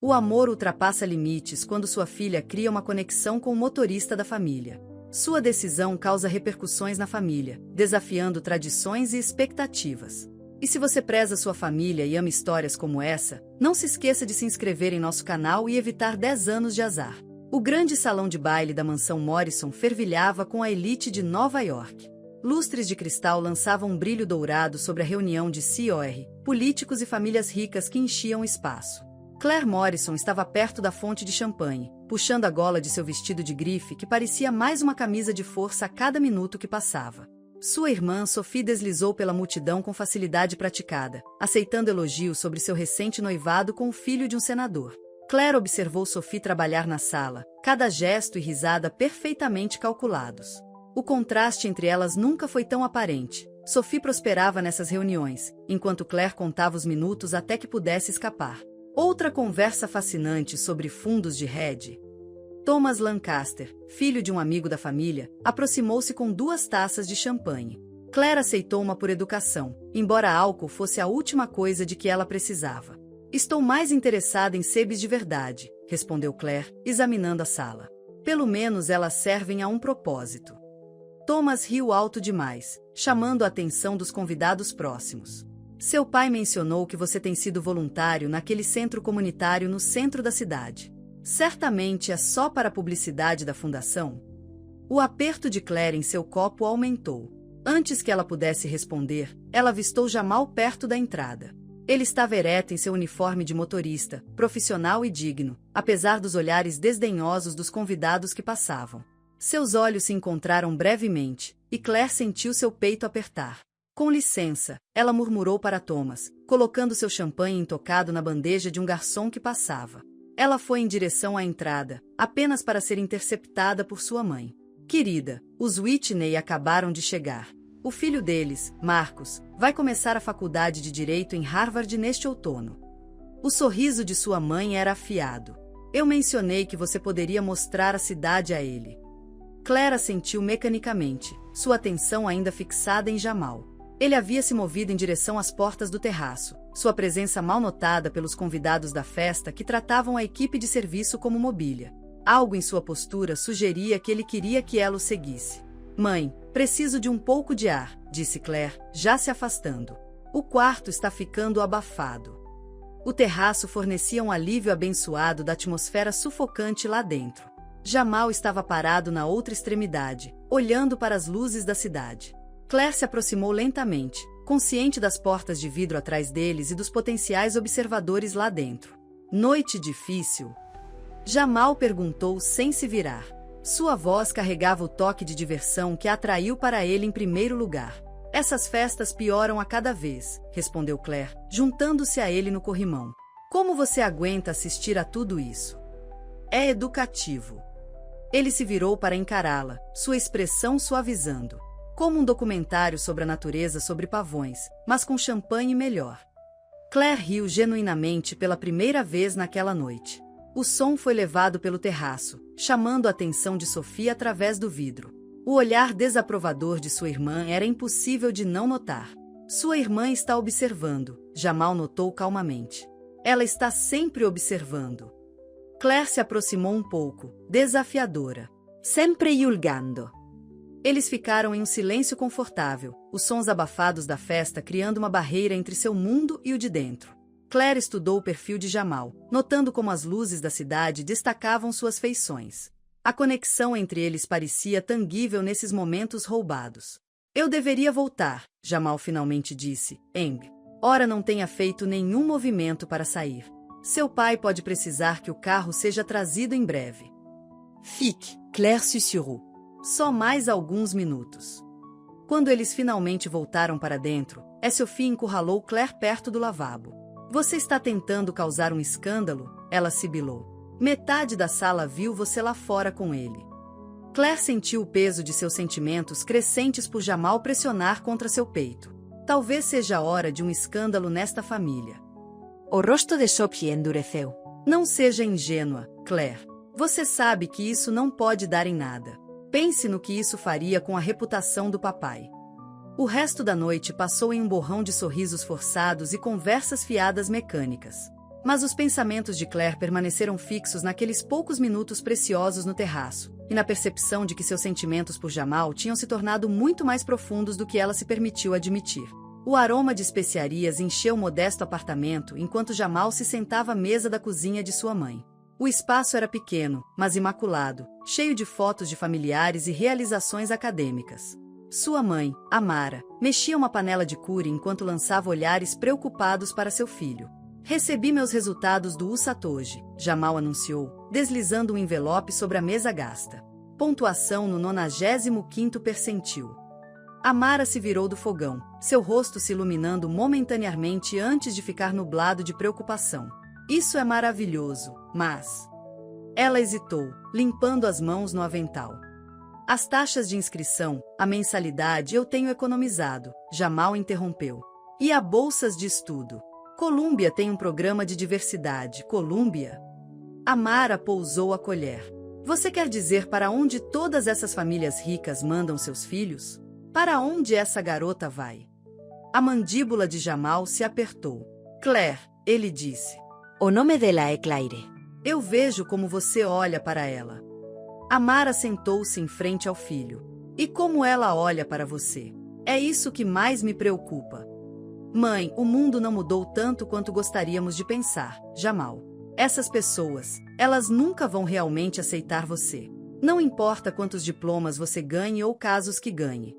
O amor ultrapassa limites quando sua filha cria uma conexão com o motorista da família. Sua decisão causa repercussões na família, desafiando tradições e expectativas. E se você preza sua família e ama histórias como essa, não se esqueça de se inscrever em nosso canal e evitar 10 anos de azar. O grande salão de baile da mansão Morrison fervilhava com a elite de Nova York. Lustres de cristal lançavam um brilho dourado sobre a reunião de COR, políticos e famílias ricas que enchiam o espaço. Claire Morrison estava perto da fonte de champanhe, puxando a gola de seu vestido de grife que parecia mais uma camisa de força a cada minuto que passava. Sua irmã Sophie deslizou pela multidão com facilidade praticada, aceitando elogios sobre seu recente noivado com o filho de um senador. Claire observou Sophie trabalhar na sala, cada gesto e risada perfeitamente calculados. O contraste entre elas nunca foi tão aparente. Sophie prosperava nessas reuniões, enquanto Claire contava os minutos até que pudesse escapar. Outra conversa fascinante sobre fundos de hedge. Thomas Lancaster, filho de um amigo da família, aproximou-se com 2 taças de champanhe. Claire aceitou uma por educação, embora álcool fosse a última coisa de que ela precisava. Estou mais interessada em sebes de verdade, respondeu Claire, examinando a sala. Pelo menos elas servem a um propósito. Thomas riu alto demais, chamando a atenção dos convidados próximos. Seu pai mencionou que você tem sido voluntário naquele centro comunitário no centro da cidade. Certamente é só para a publicidade da fundação? O aperto de Claire em seu copo aumentou. Antes que ela pudesse responder, ela avistou Jamal perto da entrada. Ele estava ereto em seu uniforme de motorista, profissional e digno, apesar dos olhares desdenhosos dos convidados que passavam. Seus olhos se encontraram brevemente, e Claire sentiu seu peito apertar. Com licença, ela murmurou para Thomas, colocando seu champanhe intocado na bandeja de um garçom que passava. Ela foi em direção à entrada, apenas para ser interceptada por sua mãe. Querida, os Whitney acabaram de chegar. O filho deles, Marcus, vai começar a faculdade de Direito em Harvard neste outono. O sorriso de sua mãe era afiado. Eu mencionei que você poderia mostrar a cidade a ele. Claire assentiu mecanicamente, sua atenção ainda fixada em Jamal. Ele havia se movido em direção às portas do terraço, sua presença mal notada pelos convidados da festa que tratavam a equipe de serviço como mobília. Algo em sua postura sugeria que ele queria que ela o seguisse. Mãe, preciso de um pouco de ar, disse Claire, já se afastando. O quarto está ficando abafado. O terraço fornecia um alívio abençoado da atmosfera sufocante lá dentro. Jamal estava parado na outra extremidade, olhando para as luzes da cidade. Claire se aproximou lentamente, consciente das portas de vidro atrás deles e dos potenciais observadores lá dentro. Noite difícil? Jamal perguntou sem se virar. Sua voz carregava o toque de diversão que a atraiu para ele em primeiro lugar. Essas festas pioram a cada vez, respondeu Claire, juntando-se a ele no corrimão. Como você aguenta assistir a tudo isso? É educativo. Ele se virou para encará-la, sua expressão suavizando. Como um documentário sobre a natureza sobre pavões, mas com champanhe melhor. Claire riu genuinamente pela primeira vez naquela noite. O som foi levado pelo terraço, chamando a atenção de Sophie através do vidro. O olhar desaprovador de sua irmã era impossível de não notar. Sua irmã está observando, Jamal notou calmamente. Ela está sempre observando. Claire se aproximou um pouco, desafiadora. Sempre julgando. Eles ficaram em um silêncio confortável, os sons abafados da festa criando uma barreira entre seu mundo e o de dentro. Claire estudou o perfil de Jamal, notando como as luzes da cidade destacavam suas feições. A conexão entre eles parecia tangível nesses momentos roubados. Eu deveria voltar, Jamal finalmente disse. Eng. Ora não tenha feito nenhum movimento para sair. Seu pai pode precisar que o carro seja trazido em breve. Fique, Claire sussurrou. Só mais alguns minutos. Quando eles finalmente voltaram para dentro, Sophie encurralou Claire perto do lavabo. Você está tentando causar um escândalo? Ela sibilou. Metade da sala viu você lá fora com ele. Claire sentiu o peso de seus sentimentos crescentes por Jamal pressionar contra seu peito. Talvez seja a hora de um escândalo nesta família. O rosto de Sophie endureceu. Não seja ingênua, Claire. Você sabe que isso não pode dar em nada. Pense no que isso faria com a reputação do papai. O resto da noite passou em um borrão de sorrisos forçados e conversas fiadas mecânicas. Mas os pensamentos de Claire permaneceram fixos naqueles poucos minutos preciosos no terraço, e na percepção de que seus sentimentos por Jamal tinham se tornado muito mais profundos do que ela se permitiu admitir. O aroma de especiarias encheu o modesto apartamento enquanto Jamal se sentava à mesa da cozinha de sua mãe. O espaço era pequeno, mas imaculado, cheio de fotos de familiares e realizações acadêmicas. Sua mãe, Amara, mexia uma panela de curry enquanto lançava olhares preocupados para seu filho. Recebi meus resultados do USAT, Jamal anunciou, deslizando um envelope sobre a mesa gasta. Pontuação no 95º percentil. Amara se virou do fogão, seu rosto se iluminando momentaneamente antes de ficar nublado de preocupação. Isso é maravilhoso, mas... Ela hesitou, limpando as mãos no avental. As taxas de inscrição, a mensalidade eu tenho economizado, Jamal interrompeu. E a bolsas de estudo? Colômbia tem um programa de diversidade. Colômbia? Amara pousou a colher. Você quer dizer para onde todas essas famílias ricas mandam seus filhos? Para onde essa garota vai? A mandíbula de Jamal se apertou. Claire, ele disse. O nome dela é Claire. Eu vejo como você olha para ela. Amara sentou-se em frente ao filho. E como ela olha para você? É isso que mais me preocupa. Mãe, o mundo não mudou tanto quanto gostaríamos de pensar, Jamal. Essas pessoas, elas nunca vão realmente aceitar você. Não importa quantos diplomas você ganhe ou casos que ganhe.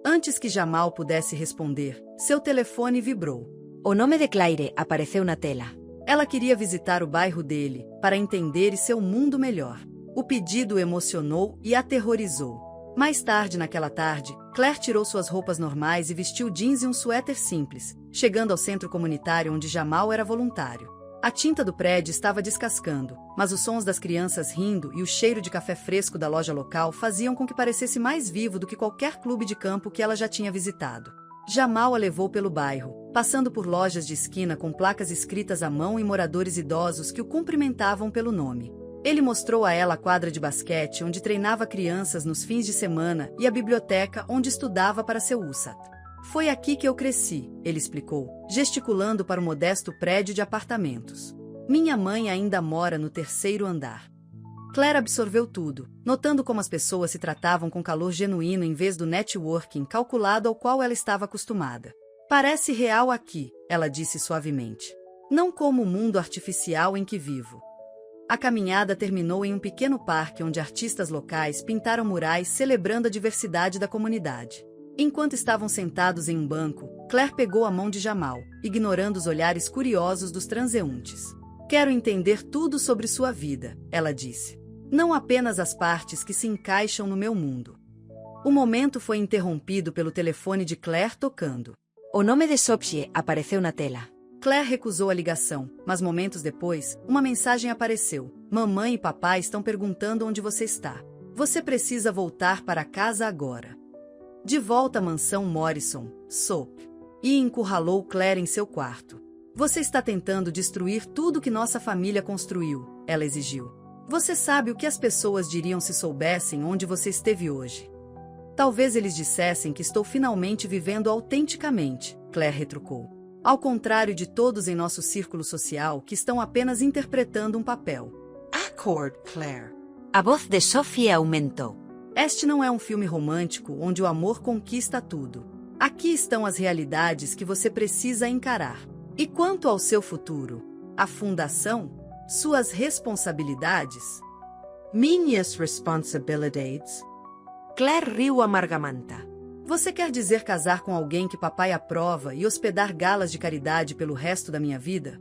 Antes que Jamal pudesse responder, seu telefone vibrou. O nome de Claire apareceu na tela. Ela queria visitar o bairro dele, para entender seu mundo melhor. O pedido emocionou e aterrorizou. Mais tarde naquela tarde, Claire tirou suas roupas normais e vestiu jeans e um suéter simples, chegando ao centro comunitário onde Jamal era voluntário. A tinta do prédio estava descascando, mas os sons das crianças rindo e o cheiro de café fresco da loja local faziam com que parecesse mais vivo do que qualquer clube de campo que ela já tinha visitado. Jamal a levou pelo bairro, passando por lojas de esquina com placas escritas à mão e moradores idosos que o cumprimentavam pelo nome. Ele mostrou a ela a quadra de basquete onde treinava crianças nos fins de semana e a biblioteca onde estudava para seu USAT. Foi aqui que eu cresci, ele explicou, gesticulando para o modesto prédio de apartamentos. Minha mãe ainda mora no 3º andar. Claire absorveu tudo, notando como as pessoas se tratavam com calor genuíno em vez do networking calculado ao qual ela estava acostumada. Parece real aqui, ela disse suavemente. Não como o mundo artificial em que vivo. A caminhada terminou em um pequeno parque onde artistas locais pintaram murais celebrando a diversidade da comunidade. Enquanto estavam sentados em um banco, Claire pegou a mão de Jamal, ignorando os olhares curiosos dos transeuntes. Quero entender tudo sobre sua vida, ela disse. Não apenas as partes que se encaixam no meu mundo. O momento foi interrompido pelo telefone de Claire tocando. O nome de Sophie apareceu na tela. Claire recusou a ligação, mas momentos depois, uma mensagem apareceu. Mamãe e papai estão perguntando onde você está. Você precisa voltar para casa agora. De volta à mansão Morrison, Soap. E encurralou Claire em seu quarto. Você está tentando destruir tudo que nossa família construiu, ela exigiu. Você sabe o que as pessoas diriam se soubessem onde você esteve hoje. Talvez eles dissessem que estou finalmente vivendo autenticamente, Claire retrucou. Ao contrário de todos em nosso círculo social que estão apenas interpretando um papel. Accord, Claire. A voz de Sophie aumentou. Este não é um filme romântico onde o amor conquista tudo. Aqui estão as realidades que você precisa encarar. E quanto ao seu futuro? A fundação? Suas responsabilidades? Minhas responsabilidades. Claire riu amargamanta. Você quer dizer casar com alguém que papai aprova e hospedar galas de caridade pelo resto da minha vida?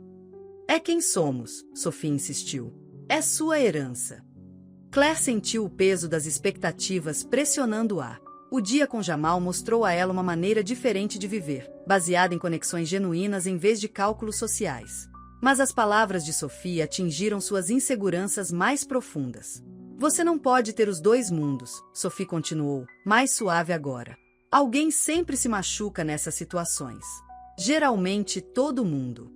É quem somos, Sophie insistiu. É sua herança. Claire sentiu o peso das expectativas pressionando-a. O dia com Jamal mostrou a ela uma maneira diferente de viver, baseada em conexões genuínas em vez de cálculos sociais. Mas as palavras de Sophie atingiram suas inseguranças mais profundas. Você não pode ter os dois mundos, Sophie continuou, mais suave agora. Alguém sempre se machuca nessas situações. Geralmente todo mundo.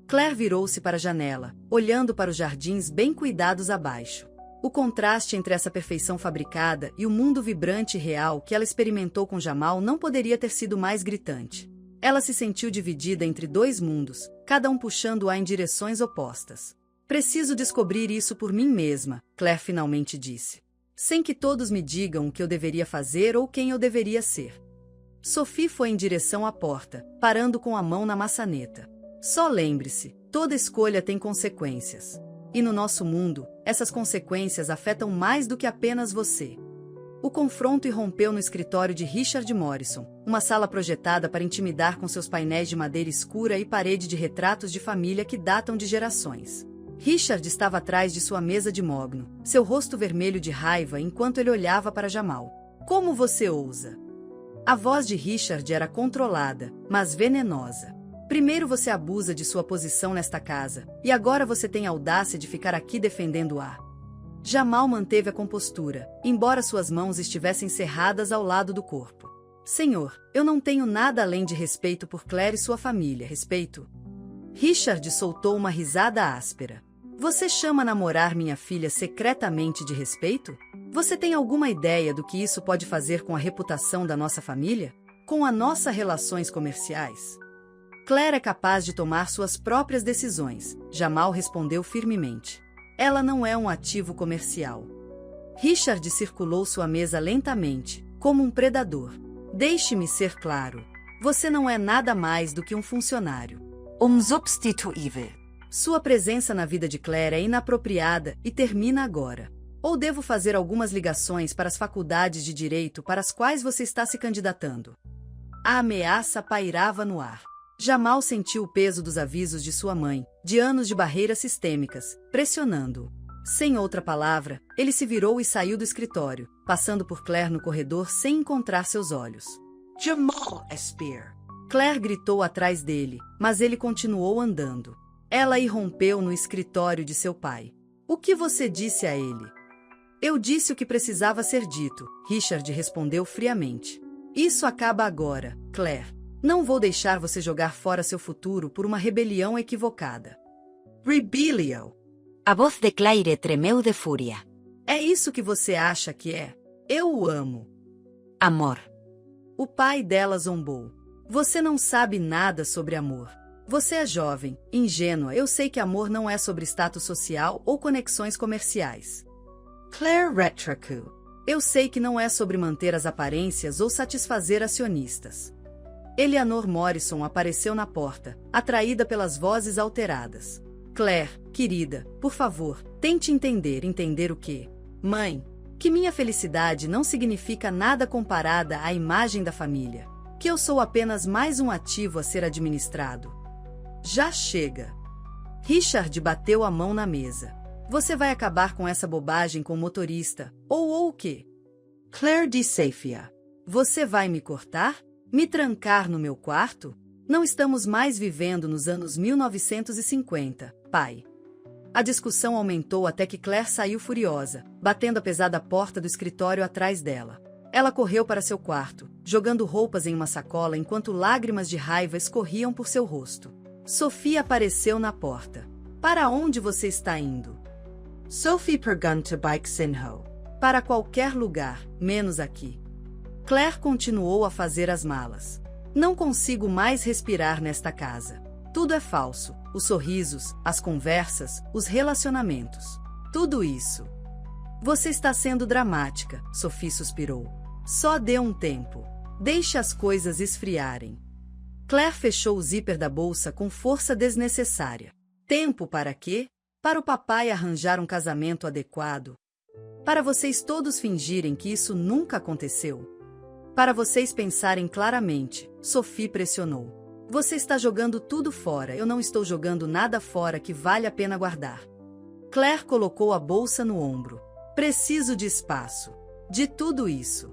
Claire virou-se para a janela, olhando para os jardins bem cuidados abaixo. O contraste entre essa perfeição fabricada e o mundo vibrante e real que ela experimentou com Jamal não poderia ter sido mais gritante. Ela se sentiu dividida entre dois mundos, cada um puxando-a em direções opostas. Preciso descobrir isso por mim mesma, Claire finalmente disse. Sem que todos me digam o que eu deveria fazer ou quem eu deveria ser. Sophie foi em direção à porta, parando com a mão na maçaneta. Só lembre-se, toda escolha tem consequências. E no nosso mundo, essas consequências afetam mais do que apenas você. O confronto irrompeu no escritório de Richard Morrison, uma sala projetada para intimidar com seus painéis de madeira escura e parede de retratos de família que datam de gerações. Richard estava atrás de sua mesa de mogno, seu rosto vermelho de raiva enquanto ele olhava para Jamal. Como você ousa? A voz de Richard era controlada, mas venenosa. Primeiro você abusa de sua posição nesta casa, e agora você tem a audácia de ficar aqui defendendo-a. Jamal manteve a compostura, embora suas mãos estivessem cerradas ao lado do corpo. Senhor, eu não tenho nada além de respeito por Claire e sua família, respeito. Richard soltou uma risada áspera. Você chama namorar minha filha secretamente de respeito? Você tem alguma ideia do que isso pode fazer com a reputação da nossa família? Com as nossas relações comerciais? Claire é capaz de tomar suas próprias decisões, Jamal respondeu firmemente. Ela não é um ativo comercial. Richard circulou sua mesa lentamente, como um predador. Deixe-me ser claro. Você não é nada mais do que um funcionário. Substituível. Sua presença na vida de Claire é inapropriada e termina agora. Ou devo fazer algumas ligações para as faculdades de direito para as quais você está se candidatando? A ameaça pairava no ar. Jamal sentiu o peso dos avisos de sua mãe, de anos de barreiras sistêmicas, pressionando-o. Sem outra palavra, ele se virou e saiu do escritório, passando por Claire no corredor sem encontrar seus olhos. Jamal Spear. Claire gritou atrás dele, mas ele continuou andando. Ela irrompeu no escritório de seu pai. O que você disse a ele? Eu disse o que precisava ser dito, Richard respondeu friamente. Isso acaba agora, Claire. Não vou deixar você jogar fora seu futuro por uma rebelião equivocada. Rebellion. A voz de Claire tremeu de fúria. É isso que você acha que é? Eu o amo. Amor. O pai dela zombou. Você não sabe nada sobre amor. Você é jovem, ingênua, eu sei que amor não é sobre status social ou conexões comerciais. Claire retracou. Eu sei que não é sobre manter as aparências ou satisfazer acionistas. Eleanor Morrison apareceu na porta, atraída pelas vozes alteradas. Claire, querida, por favor, tente entender o quê? Mãe, que minha felicidade não significa nada comparada à imagem da família. Que eu sou apenas mais um ativo a ser administrado. Já chega. Richard bateu a mão na mesa. Você vai acabar com essa bobagem com o motorista, ou o quê? Claire desafia. Você vai me cortar? Me trancar no meu quarto? Não estamos mais vivendo nos anos 1950, pai. A discussão aumentou até que Claire saiu furiosa, batendo a pesada porta do escritório atrás dela. Ela correu para seu quarto, jogando roupas em uma sacola enquanto lágrimas de raiva escorriam por seu rosto. Sophie apareceu na porta. Para onde você está indo? Sophie pergunta bike sinho. Para qualquer lugar, menos aqui. Claire continuou a fazer as malas. Não consigo mais respirar nesta casa. Tudo é falso. Os sorrisos, as conversas, os relacionamentos. Tudo isso. Você está sendo dramática, Sophie suspirou. Só dê um tempo. Deixe as coisas esfriarem. Claire fechou o zíper da bolsa com força desnecessária. Tempo para quê? Para o papai arranjar um casamento adequado. Para vocês todos fingirem que isso nunca aconteceu. Para vocês pensarem claramente, Sophie pressionou. Você está jogando tudo fora, eu não estou jogando nada fora que vale a pena guardar. Claire colocou a bolsa no ombro. Preciso de espaço. De tudo isso.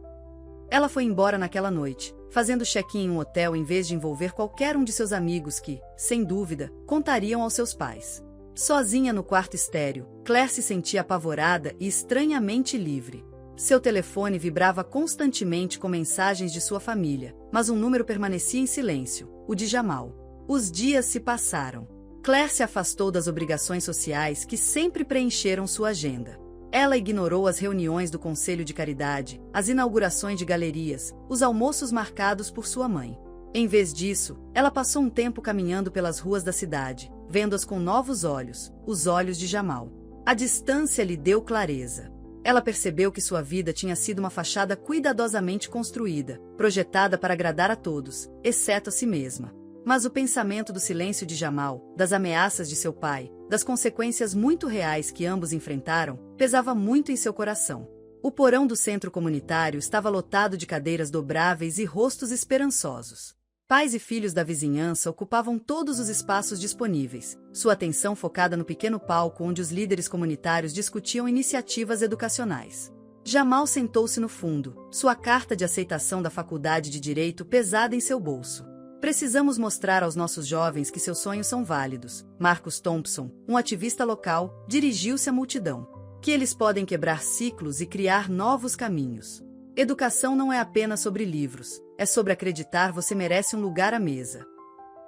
Ela foi embora naquela noite, fazendo check-in em um hotel em vez de envolver qualquer um de seus amigos que, sem dúvida, contariam aos seus pais. Sozinha no quarto estéril, Claire se sentia apavorada e estranhamente livre. Seu telefone vibrava constantemente com mensagens de sua família, mas um número permanecia em silêncio, o de Jamal. Os dias se passaram. Claire se afastou das obrigações sociais que sempre preencheram sua agenda. Ela ignorou as reuniões do Conselho de Caridade, as inaugurações de galerias, os almoços marcados por sua mãe. Em vez disso, ela passou um tempo caminhando pelas ruas da cidade, vendo-as com novos olhos, os olhos de Jamal. A distância lhe deu clareza. Ela percebeu que sua vida tinha sido uma fachada cuidadosamente construída, projetada para agradar a todos, exceto a si mesma. Mas o pensamento do silêncio de Jamal, das ameaças de seu pai, das consequências muito reais que ambos enfrentaram, pesava muito em seu coração. O porão do centro comunitário estava lotado de cadeiras dobráveis e rostos esperançosos. Pais e filhos da vizinhança ocupavam todos os espaços disponíveis, sua atenção focada no pequeno palco onde os líderes comunitários discutiam iniciativas educacionais. Jamal sentou-se no fundo, sua carta de aceitação da faculdade de Direito pesada em seu bolso. Precisamos mostrar aos nossos jovens que seus sonhos são válidos. Marcus Thompson, um ativista local, dirigiu-se à multidão. Que eles podem quebrar ciclos e criar novos caminhos. Educação não é apenas sobre livros, é sobre acreditar você merece um lugar à mesa.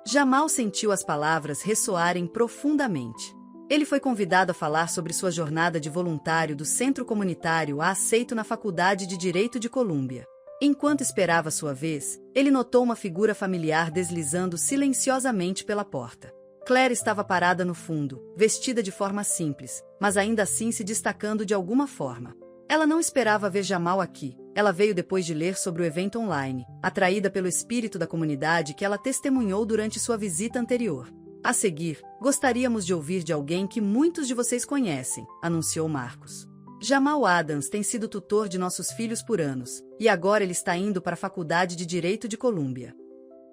Jamal sentiu as palavras ressoarem profundamente. Ele foi convidado a falar sobre sua jornada de voluntário do Centro Comunitário aceito na Faculdade de Direito de Colômbia. Enquanto esperava sua vez, ele notou uma figura familiar deslizando silenciosamente pela porta. Claire estava parada no fundo, vestida de forma simples, mas ainda assim se destacando de alguma forma. Ela não esperava ver Jamal aqui. Ela veio depois de ler sobre o evento online, atraída pelo espírito da comunidade que ela testemunhou durante sua visita anterior. A seguir, gostaríamos de ouvir de alguém que muitos de vocês conhecem, anunciou Marcus. Jamal Adams tem sido tutor de nossos filhos por anos, e agora ele está indo para a Faculdade de Direito de Colômbia.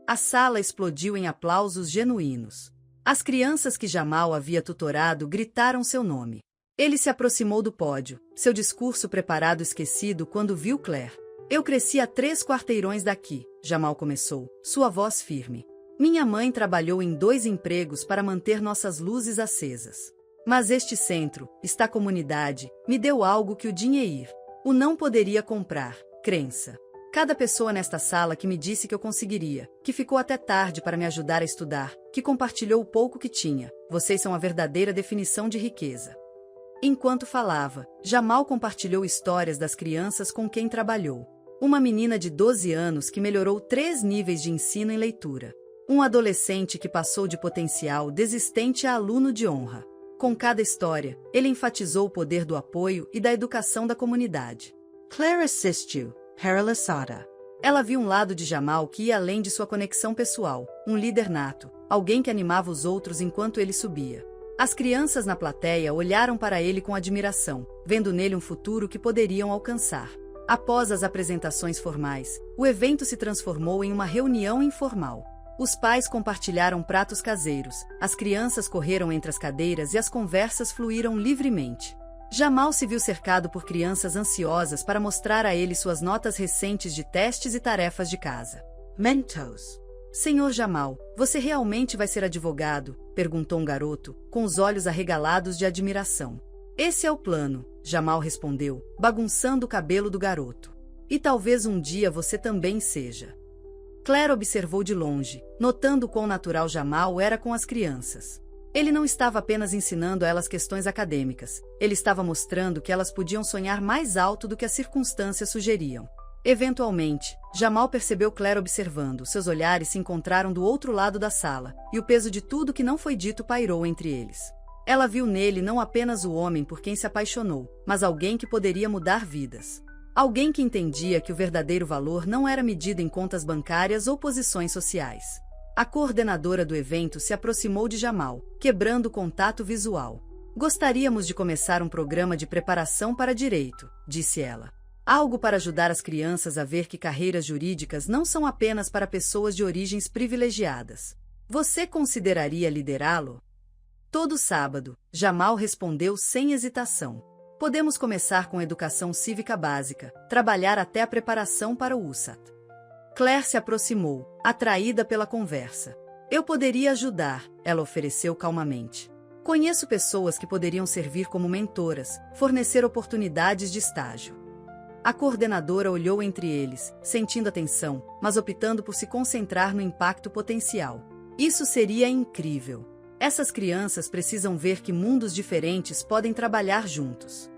A sala explodiu em aplausos genuínos. As crianças que Jamal havia tutorado gritaram seu nome. Ele se aproximou do pódio, seu discurso preparado esquecido quando viu Claire. Eu cresci a 3 quarteirões daqui, Jamal começou, sua voz firme. Minha mãe trabalhou em 2 empregos para manter nossas luzes acesas. Mas este centro, esta comunidade, me deu algo que o dinheiro não poderia comprar, crença. Cada pessoa nesta sala que me disse que eu conseguiria, que ficou até tarde para me ajudar a estudar, que compartilhou o pouco que tinha, vocês são a verdadeira definição de riqueza. Enquanto falava, Jamal compartilhou histórias das crianças com quem trabalhou. Uma menina de 12 anos que melhorou 3 níveis de ensino em leitura. Um adolescente que passou de potencial desistente a aluno de honra. Com cada história, ele enfatizou o poder do apoio e da educação da comunidade. Claire assist you, Haralasada. Ela viu um lado de Jamal que ia além de sua conexão pessoal, um líder nato, alguém que animava os outros enquanto ele subia. As crianças na plateia olharam para ele com admiração, vendo nele um futuro que poderiam alcançar. Após as apresentações formais, o evento se transformou em uma reunião informal. Os pais compartilharam pratos caseiros, as crianças correram entre as cadeiras e as conversas fluíram livremente. Jamal se viu cercado por crianças ansiosas para mostrar a ele suas notas recentes de testes e tarefas de casa. Mentos. Senhor Jamal, você realmente vai ser advogado? Perguntou um garoto, com os olhos arregalados de admiração. Esse é o plano, Jamal respondeu, bagunçando o cabelo do garoto. E talvez um dia você também seja. Claire observou de longe, notando quão natural Jamal era com as crianças. Ele não estava apenas ensinando a elas questões acadêmicas, ele estava mostrando que elas podiam sonhar mais alto do que as circunstâncias sugeriam. Eventualmente, Jamal percebeu Claire observando, seus olhares se encontraram do outro lado da sala, e o peso de tudo que não foi dito pairou entre eles. Ela viu nele não apenas o homem por quem se apaixonou, mas alguém que poderia mudar vidas. Alguém que entendia que o verdadeiro valor não era medido em contas bancárias ou posições sociais. A coordenadora do evento se aproximou de Jamal, quebrando o contato visual. Gostaríamos de começar um programa de preparação para direito, disse ela. Algo para ajudar as crianças a ver que carreiras jurídicas não são apenas para pessoas de origens privilegiadas. Você consideraria liderá-lo? Todo sábado, Jamal respondeu sem hesitação. Podemos começar com educação cívica básica, trabalhar até a preparação para o USAT. Claire se aproximou, atraída pela conversa. Eu poderia ajudar, ela ofereceu calmamente. Conheço pessoas que poderiam servir como mentoras, fornecer oportunidades de estágio. A coordenadora olhou entre eles, sentindo a tensão, mas optando por se concentrar no impacto potencial. Isso seria incrível. Essas crianças precisam ver que mundos diferentes podem trabalhar juntos.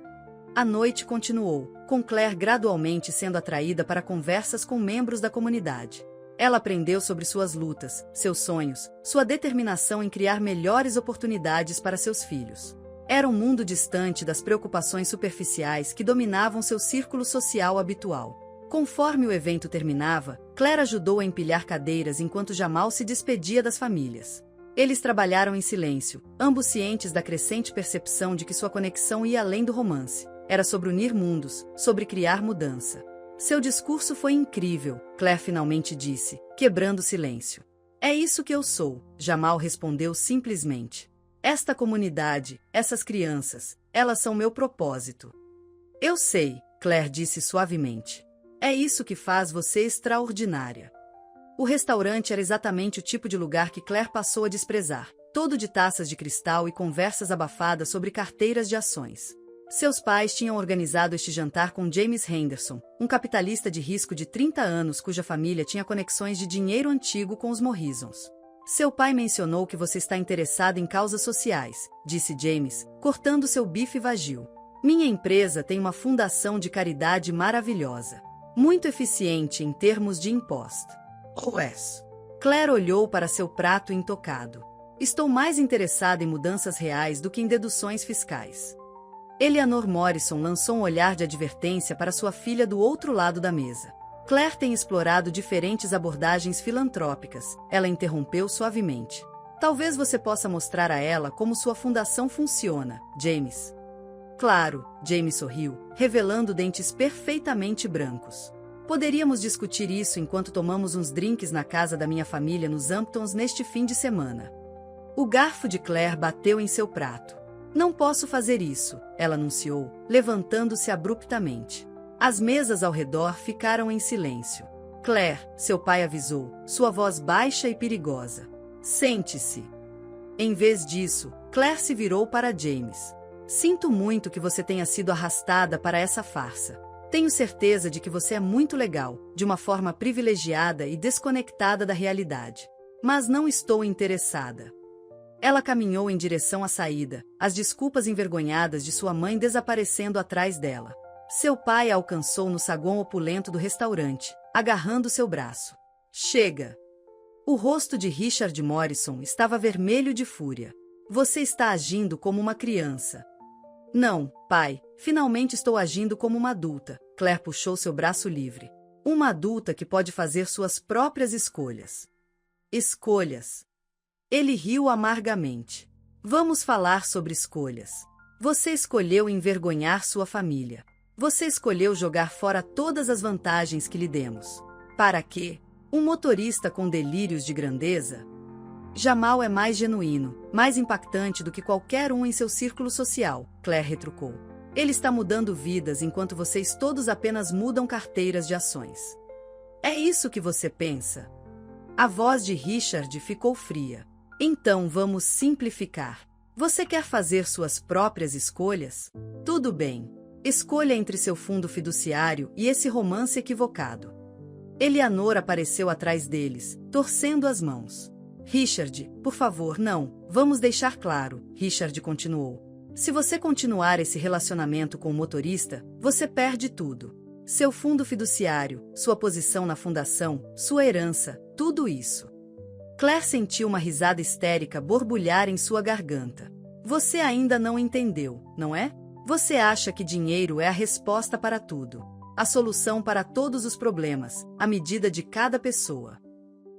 A noite continuou, com Claire gradualmente sendo atraída para conversas com membros da comunidade. Ela aprendeu sobre suas lutas, seus sonhos, sua determinação em criar melhores oportunidades para seus filhos. Era um mundo distante das preocupações superficiais que dominavam seu círculo social habitual. Conforme o evento terminava, Claire ajudou a empilhar cadeiras enquanto Jamal se despedia das famílias. Eles trabalharam em silêncio, ambos cientes da crescente percepção de que sua conexão ia além do romance. Era sobre unir mundos, sobre criar mudança. Seu discurso foi incrível, Claire finalmente disse, quebrando o silêncio. É isso que eu sou, Jamal respondeu simplesmente. Esta comunidade, essas crianças, elas são meu propósito. Eu sei, Claire disse suavemente. É isso que faz você extraordinária. O restaurante era exatamente o tipo de lugar que Claire passou a desprezar, todo de taças de cristal e conversas abafadas sobre carteiras de ações. Seus pais tinham organizado este jantar com James Henderson, um capitalista de risco de 30 anos cuja família tinha conexões de dinheiro antigo com os Morrisons. Seu pai mencionou que você está interessado em causas sociais, disse James, cortando seu bife vagio. Minha empresa tem uma fundação de caridade maravilhosa. Muito eficiente em termos de imposto. OS. Claire olhou para seu prato intocado. Estou mais interessada em mudanças reais do que em deduções fiscais. Eleanor Morrison lançou um olhar de advertência para sua filha do outro lado da mesa. Claire tem explorado diferentes abordagens filantrópicas, ela interrompeu suavemente. Talvez você possa mostrar a ela como sua fundação funciona, James. Claro, James sorriu, revelando dentes perfeitamente brancos. Poderíamos discutir isso enquanto tomamos uns drinks na casa da minha família nos Hamptons neste fim de semana. O garfo de Claire bateu em seu prato. Não posso fazer isso, ela anunciou, levantando-se abruptamente. As mesas ao redor ficaram em silêncio. Claire, seu pai avisou, sua voz baixa e perigosa. Sente-se. Em vez disso, Claire se virou para James. Sinto muito que você tenha sido arrastada para essa farsa. Tenho certeza de que você é muito legal, de uma forma privilegiada e desconectada da realidade. Mas não estou interessada. Ela caminhou em direção à saída, as desculpas envergonhadas de sua mãe desaparecendo atrás dela. Seu pai a alcançou no saguão opulento do restaurante, agarrando seu braço. Chega! O rosto de Richard Morrison estava vermelho de fúria. Você está agindo como uma criança. Não, pai, finalmente estou agindo como uma adulta. Claire puxou seu braço livre. Uma adulta que pode fazer suas próprias escolhas. Escolhas. Ele riu amargamente. Vamos falar sobre escolhas. Você escolheu envergonhar sua família. Você escolheu jogar fora todas as vantagens que lhe demos. Para quê? Um motorista com delírios de grandeza? Jamal é mais genuíno, mais impactante do que qualquer um em seu círculo social, Claire retrucou. Ele está mudando vidas enquanto vocês todos apenas mudam carteiras de ações. É isso que você pensa? A voz de Richard ficou fria. Então vamos simplificar. Você quer fazer suas próprias escolhas? Tudo bem. Escolha entre seu fundo fiduciário e esse romance equivocado. Eleanor apareceu atrás deles, torcendo as mãos. Richard, por favor, não. Vamos deixar claro, Richard continuou. Se você continuar esse relacionamento com o motorista, você perde tudo. Seu fundo fiduciário, sua posição na fundação, sua herança, tudo isso. Claire sentiu uma risada histérica borbulhar em sua garganta. Você ainda não entendeu, não é? Você acha que dinheiro é a resposta para tudo. A solução para todos os problemas, à medida de cada pessoa.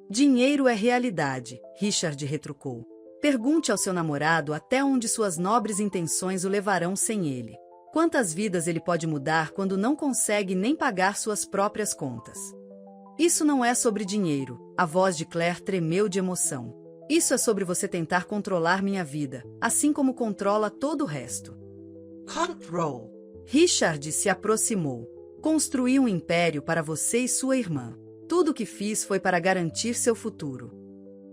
Dinheiro é realidade, Richard retrucou. Pergunte ao seu namorado até onde suas nobres intenções o levarão sem ele. Quantas vidas ele pode mudar quando não consegue nem pagar suas próprias contas? Isso não é sobre dinheiro, a voz de Claire tremeu de emoção. Isso é sobre você tentar controlar minha vida, assim como controla todo o resto. Control. Richard se aproximou. Construí um império para você e sua irmã. Tudo o que fiz foi para garantir seu futuro.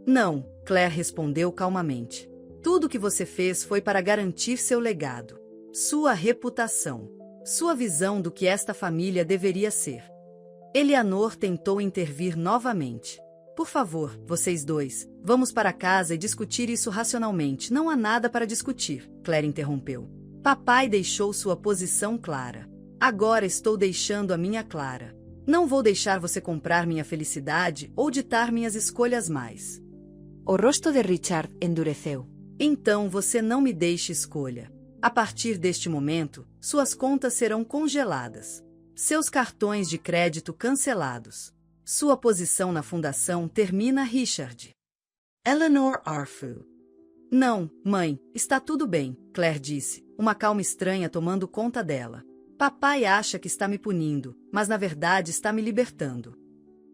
Não, Claire respondeu calmamente. Tudo o que você fez foi para garantir seu legado. Sua reputação. Sua visão do que esta família deveria ser. Eleanor tentou intervir novamente. Por favor, vocês dois, vamos para casa e discutir isso racionalmente. Não há nada para discutir, Claire interrompeu. Papai deixou sua posição clara. Agora estou deixando a minha clara. Não vou deixar você comprar minha felicidade ou ditar minhas escolhas mais. O rosto de Richard endureceu. Então você não me deixe escolha. A partir deste momento, suas contas serão congeladas. Seus cartões de crédito cancelados. Sua posição na fundação termina, Richard. Eleanor Arfu. Não, mãe, está tudo bem, Claire disse, uma calma estranha tomando conta dela. Papai acha que está me punindo, mas na verdade está me libertando.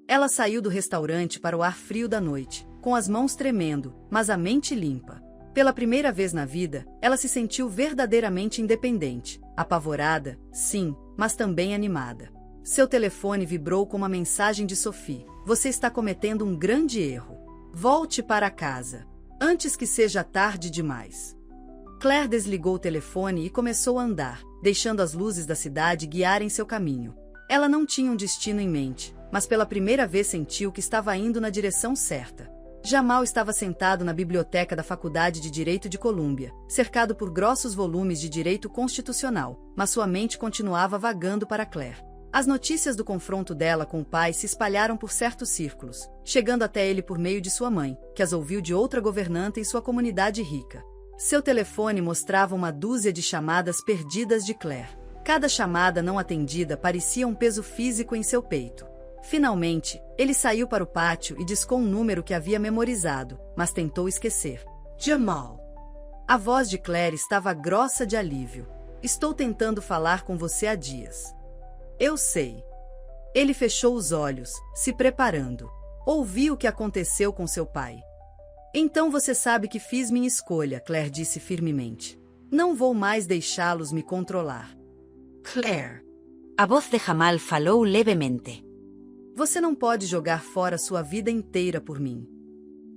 Ela saiu do restaurante para o ar frio da noite, com as mãos tremendo, mas a mente limpa. Pela primeira vez na vida, ela se sentiu verdadeiramente independente, apavorada, sim, mas também animada. Seu telefone vibrou com uma mensagem de Sophie. Você está cometendo um grande erro. Volte para casa, antes que seja tarde demais. Claire desligou o telefone e começou a andar, deixando as luzes da cidade guiarem seu caminho. Ela não tinha um destino em mente, mas pela primeira vez sentiu que estava indo na direção certa. Jamal estava sentado na biblioteca da Faculdade de Direito de Colômbia, cercado por grossos volumes de direito constitucional, mas sua mente continuava vagando para Claire. As notícias do confronto dela com o pai se espalharam por certos círculos, chegando até ele por meio de sua mãe, que as ouviu de outra governanta em sua comunidade rica. Seu telefone mostrava uma dúzia de chamadas perdidas de Claire. Cada chamada não atendida parecia um peso físico em seu peito. Finalmente, ele saiu para o pátio e discou um número que havia memorizado, mas tentou esquecer. Jamal. A voz de Claire estava grossa de alívio. Estou tentando falar com você há dias. Eu sei. Ele fechou os olhos, se preparando. Ouvi o que aconteceu com seu pai. Então você sabe que fiz minha escolha, Claire disse firmemente. Não vou mais deixá-los me controlar. Claire. A voz de Jamal falou levemente. Você não pode jogar fora sua vida inteira por mim.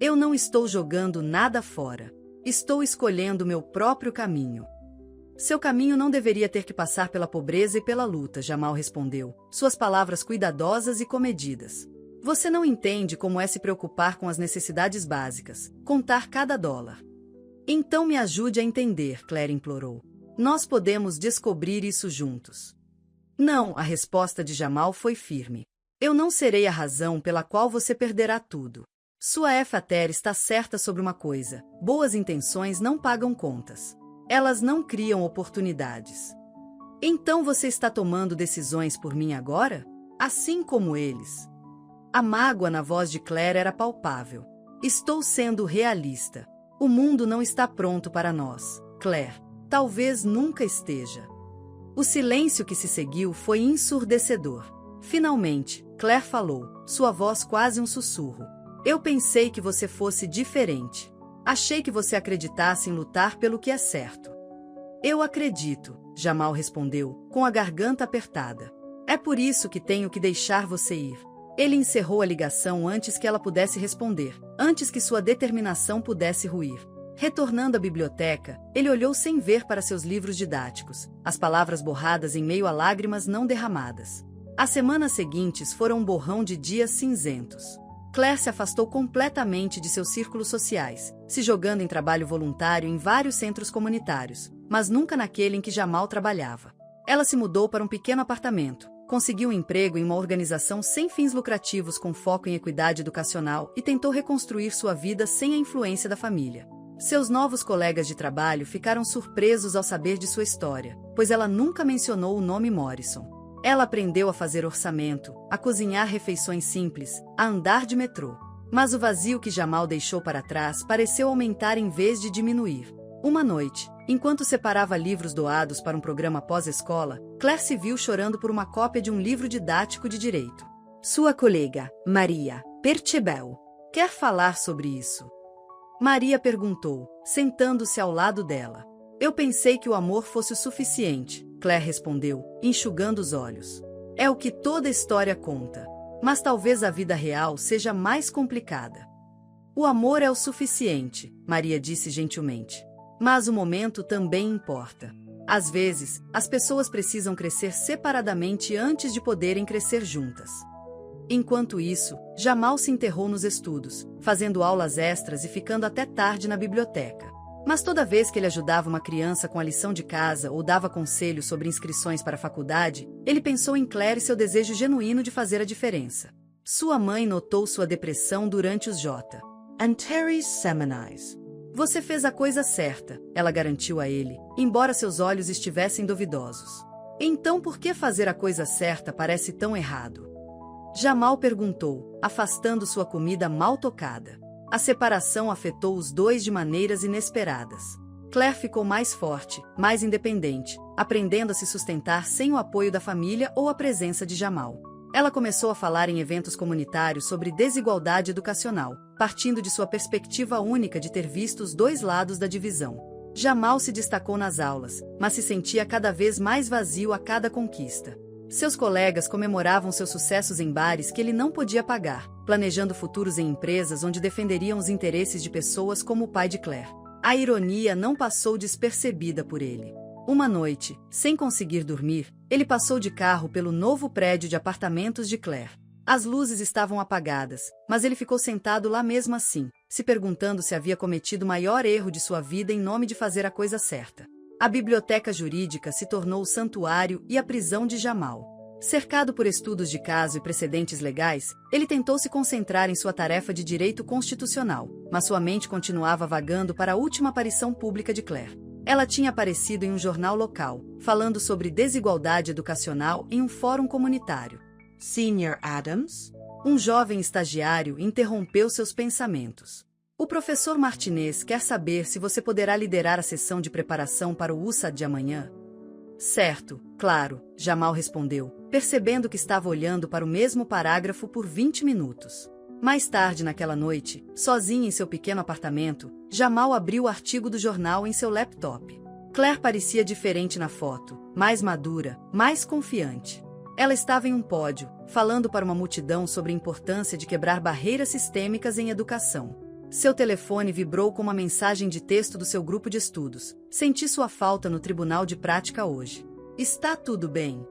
Eu não estou jogando nada fora. Estou escolhendo meu próprio caminho. Seu caminho não deveria ter que passar pela pobreza e pela luta, Jamal respondeu, suas palavras cuidadosas e comedidas. Você não entende como é se preocupar com as necessidades básicas, contar cada dólar. Então me ajude a entender, Claire implorou. Nós podemos descobrir isso juntos. Não, a resposta de Jamal foi firme. Eu não serei a razão pela qual você perderá tudo. Sua Fater está certa sobre uma coisa: boas intenções não pagam contas. Elas não criam oportunidades. Então você está tomando decisões por mim agora? Assim como eles. A mágoa na voz de Claire era palpável. Estou sendo realista. O mundo não está pronto para nós, Claire. Talvez nunca esteja. O silêncio que se seguiu foi ensurdecedor. Finalmente, Claire falou, sua voz quase um sussurro. Eu pensei que você fosse diferente. Achei que você acreditasse em lutar pelo que é certo. Eu acredito, Jamal respondeu, com a garganta apertada. É por isso que tenho que deixar você ir. Ele encerrou a ligação antes que ela pudesse responder, antes que sua determinação pudesse ruir. Retornando à biblioteca, ele olhou sem ver para seus livros didáticos, as palavras borradas em meio a lágrimas não derramadas. As semanas seguintes foram um borrão de dias cinzentos. Claire se afastou completamente de seus círculos sociais, se jogando em trabalho voluntário em vários centros comunitários, mas nunca naquele em que Jamal trabalhava. Ela se mudou para um pequeno apartamento, conseguiu um emprego em uma organização sem fins lucrativos com foco em equidade educacional e tentou reconstruir sua vida sem a influência da família. Seus novos colegas de trabalho ficaram surpresos ao saber de sua história, pois ela nunca mencionou o nome Morrison. Ela aprendeu a fazer orçamento, a cozinhar refeições simples, a andar de metrô. Mas o vazio que Jamal deixou para trás pareceu aumentar em vez de diminuir. Uma noite, enquanto separava livros doados para um programa pós-escola, Claire se viu chorando por uma cópia de um livro didático de direito. Sua colega, Maria, percebeu. Quer falar sobre isso? Maria perguntou, sentando-se ao lado dela. Eu pensei que o amor fosse o suficiente, Claire respondeu, enxugando os olhos. É o que toda história conta. Mas talvez a vida real seja mais complicada. O amor é o suficiente, Maria disse gentilmente. Mas o momento também importa. Às vezes, as pessoas precisam crescer separadamente antes de poderem crescer juntas. Enquanto isso, Jamal se enterrou nos estudos, fazendo aulas extras e ficando até tarde na biblioteca. Mas toda vez que ele ajudava uma criança com a lição de casa ou dava conselhos sobre inscrições para a faculdade, ele pensou em Claire e seu desejo genuíno de fazer a diferença. Sua mãe notou sua depressão durante os J. And Terry's seminars. Você fez a coisa certa, ela garantiu a ele, embora seus olhos estivessem duvidosos. Então por que fazer a coisa certa parece tão errado? Jamal perguntou, afastando sua comida mal tocada. A separação afetou os dois de maneiras inesperadas. Claire ficou mais forte, mais independente, aprendendo a se sustentar sem o apoio da família ou a presença de Jamal. Ela começou a falar em eventos comunitários sobre desigualdade educacional, partindo de sua perspectiva única de ter visto os dois lados da divisão. Jamal se destacou nas aulas, mas se sentia cada vez mais vazio a cada conquista. Seus colegas comemoravam seus sucessos em bares que ele não podia pagar, planejando futuros em empresas onde defenderiam os interesses de pessoas como o pai de Claire. A ironia não passou despercebida por ele. Uma noite, sem conseguir dormir, ele passou de carro pelo novo prédio de apartamentos de Claire. As luzes estavam apagadas, mas ele ficou sentado lá mesmo assim, se perguntando se havia cometido o maior erro de sua vida em nome de fazer a coisa certa. A biblioteca jurídica se tornou o santuário e a prisão de Jamal. Cercado por estudos de caso e precedentes legais, ele tentou se concentrar em sua tarefa de direito constitucional, mas sua mente continuava vagando para a última aparição pública de Claire. Ela tinha aparecido em um jornal local, falando sobre desigualdade educacional em um fórum comunitário. Senior Adams? Um jovem estagiário interrompeu seus pensamentos. O professor Martinez quer saber se você poderá liderar a sessão de preparação para o USAD de amanhã. Certo, claro, Jamal respondeu, percebendo que estava olhando para o mesmo parágrafo por 20 minutos. Mais tarde naquela noite, sozinho em seu pequeno apartamento, Jamal abriu o artigo do jornal em seu laptop. Claire parecia diferente na foto, mais madura, mais confiante. Ela estava em um pódio, falando para uma multidão sobre a importância de quebrar barreiras sistêmicas em educação. Seu telefone vibrou com uma mensagem de texto do seu grupo de estudos. Senti sua falta no tribunal de prática hoje. Está tudo bem?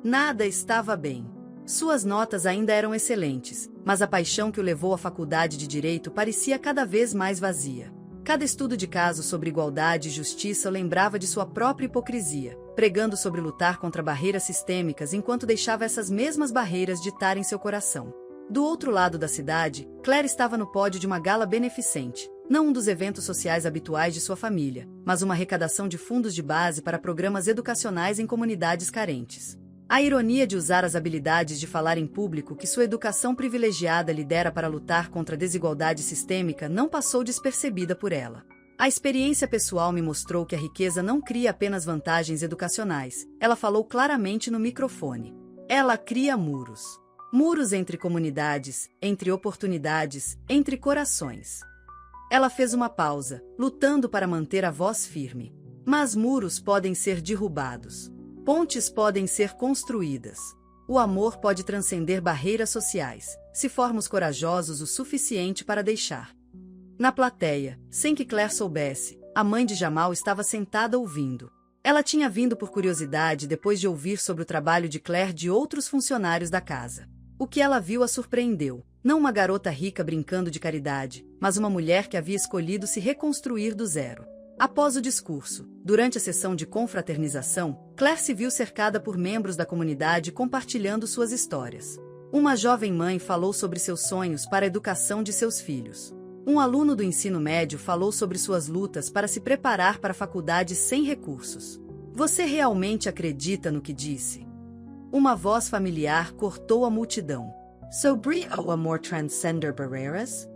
Nada estava bem. Suas notas ainda eram excelentes, mas a paixão que o levou à faculdade de Direito parecia cada vez mais vazia. Cada estudo de caso sobre igualdade e justiça o lembrava de sua própria hipocrisia, pregando sobre lutar contra barreiras sistêmicas enquanto deixava essas mesmas barreiras ditarem seu coração. Do outro lado da cidade, Claire estava no pódio de uma gala beneficente, não um dos eventos sociais habituais de sua família, mas uma arrecadação de fundos de base para programas educacionais em comunidades carentes. A ironia de usar as habilidades de falar em público que sua educação privilegiada lhe dera para lutar contra a desigualdade sistêmica não passou despercebida por ela. A experiência pessoal me mostrou que a riqueza não cria apenas vantagens educacionais, ela falou claramente no microfone. Ela cria muros. Muros entre comunidades, entre oportunidades, entre corações. Ela fez uma pausa, lutando para manter a voz firme. Mas muros podem ser derrubados. Pontes podem ser construídas. O amor pode transcender barreiras sociais, se formos corajosos o suficiente para deixar. Na plateia, sem que Claire soubesse, a mãe de Jamal estava sentada ouvindo. Ela tinha vindo por curiosidade depois de ouvir sobre o trabalho de Claire de outros funcionários da casa. O que ela viu a surpreendeu. Não uma garota rica brincando de caridade, mas uma mulher que havia escolhido se reconstruir do zero. Após o discurso, durante a sessão de confraternização, Claire se viu cercada por membros da comunidade compartilhando suas histórias. Uma jovem mãe falou sobre seus sonhos para a educação de seus filhos. Um aluno do ensino médio falou sobre suas lutas para se preparar para a faculdade sem recursos. Você realmente acredita no que disse? Uma voz familiar cortou a multidão. Sobre o amor transcender barreiras?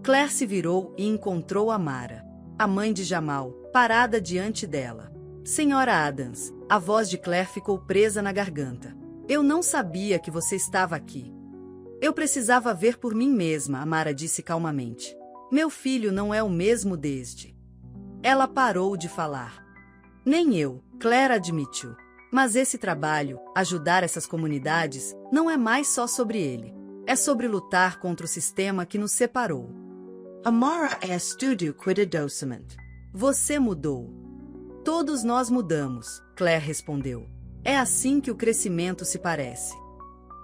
Claire se virou e encontrou Amara, a mãe de Jamal, parada diante dela. Senhora Adams, a voz de Claire ficou presa na garganta. Eu não sabia que você estava aqui. Eu precisava ver por mim mesma, Amara disse calmamente. Meu filho não é o mesmo desde. Ela parou de falar. Nem eu, Claire admitiu. Mas esse trabalho, ajudar essas comunidades, não é mais só sobre ele. É sobre lutar contra o sistema que nos separou. Amara é estúdio cuidadosamente. Você mudou. Todos nós mudamos, Claire respondeu. É assim que o crescimento se parece.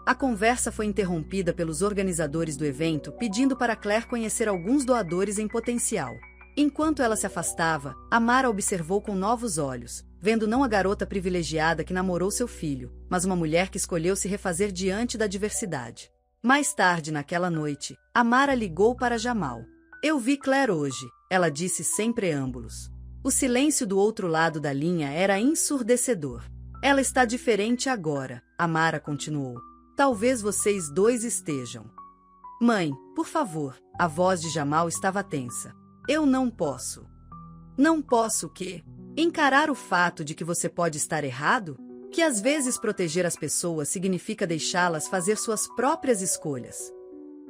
A conversa foi interrompida pelos organizadores do evento pedindo para Claire conhecer alguns doadores em potencial. Enquanto ela se afastava, Amara observou com novos olhos, vendo não a garota privilegiada que namorou seu filho, mas uma mulher que escolheu se refazer diante da adversidade. Mais tarde naquela noite, Amara ligou para Jamal. Eu vi Claire hoje, ela disse sem preâmbulos. O silêncio do outro lado da linha era ensurdecedor. Ela está diferente agora, Amara continuou. Talvez vocês dois estejam. Mãe, por favor, a voz de Jamal estava tensa. Eu não posso. Não posso o quê? Encarar o fato de que você pode estar errado? Que às vezes proteger as pessoas significa deixá-las fazer suas próprias escolhas.